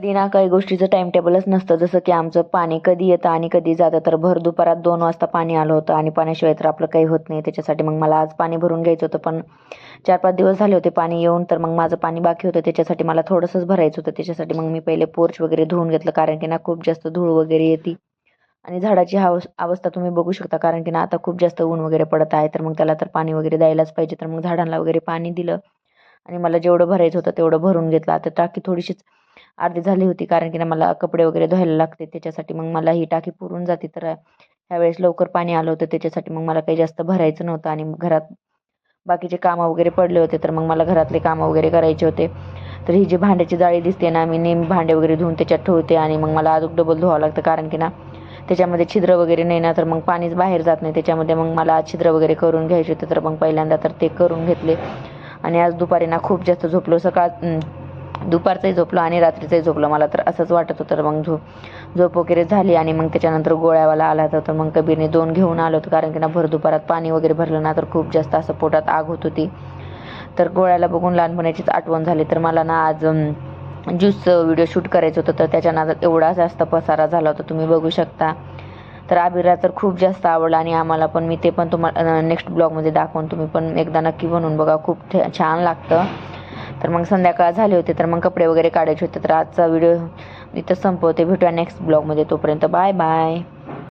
कधी ना काही गोष्टीचं टाइम टेबलच नसतं. जसं की आमचं पाणी कधी येतं आणि कधी जातं. तर भर दुपारात 2 वाजता पाणी आलं होतं आणि पाण्याशिवाय तर आपलं काही होत नाही. त्याच्यासाठी मग मला आज पाणी भरून घ्यायचं होतं, पण 4-5 दिवस झाले होते पाणी येऊन. तर मग माझं पाणी बाकी होतं, त्याच्यासाठी मला थोडंसंच भरायचं होतं. त्याच्यासाठी मग मी पहिले पोर्च वगैरे धुवून घेतलं, कारण की ना खूप जास्त धूळ वगैरे येते. आणि झाडाची अवस्था तुम्ही बघू शकता, कारण की ना आता खूप जास्त ऊन वगैरे पडत आहे. तर मग त्याला तर पाणी वगैरे द्यायलाच पाहिजे. तर मग झाडांना वगैरे पाणी दिलं आणि मला जेवढं भरायचं होतं तेवढं भरून घेतलं. आता टाकी थोडीशीच अर्धी झाली होती, कारण की ना मला कपडे वगैरे धुवायला लागते. त्याच्यासाठी मग मला ही टाकी पुरून जाते. तर ह्यावेळेस लवकर पाणी आलं होतं, त्याच्यासाठी मग मला काही जास्त भरायचं नव्हतं आणि घरात बाकीचे कामं वगैरे पडले होते. तर मग मला घरातले कामं वगैरे करायचे होते. तर ही जी भांड्याची जाळी दिसते ना, मी नेहमी भांडे वगैरे धुवून त्याच्यात ठेवते आणि मग मला अजून डबल धुवावं लागतं, कारण की ना त्याच्यामध्ये छिद्र वगैरे नाही ना, तर मग पाणीच बाहेर जात नाही. त्याच्यामध्ये मग मला छिद्र वगैरे करून घ्यायचे होते. तर मग पहिल्यांदा तर ते करून घेतले आणि आज दुपारी ना खूप जास्त झोपलो. दुपारचंही झोपलो आणि रात्रीचंही झोपलो. मला तर असंच वाटत होतं. तर मग झोप वगैरे झाली आणि मग त्याच्यानंतर गोळ्यावाला आला होता. तर मग कबीरने 2 घेऊन आलो होतो, कारण की ना भर दुपारात पाणी वगैरे भरलं ना तर खूप जास्त असं पोटात आग होत होती. तर गोळ्याला बघून लहानपणाचीच आठवण झाली. तर मला ना आज ज्यूसचं व्हिडिओ शूट करायचं होतं, तर त्याच्या नादात एवढा जास्त पसारा झाला होता, तुम्ही बघू शकता. तर आबिरला तर खूप जास्त आवडलं आणि आम्हाला पण. मी ते पण तुम्हाला नेक्स्ट ब्लॉगमध्ये दाखवून, तुम्ही पण एकदा नक्की बनवून बघा, खूप छान लागतं. तर मग संध्याकाळ झाली होती, तर मग कपडे वगैरे काढायचे होते. तर आजचा व्हिडिओ इथं संपवते. भेटूया नेक्स्ट ब्लॉगमध्ये. तोपर्यंत बाय बाय.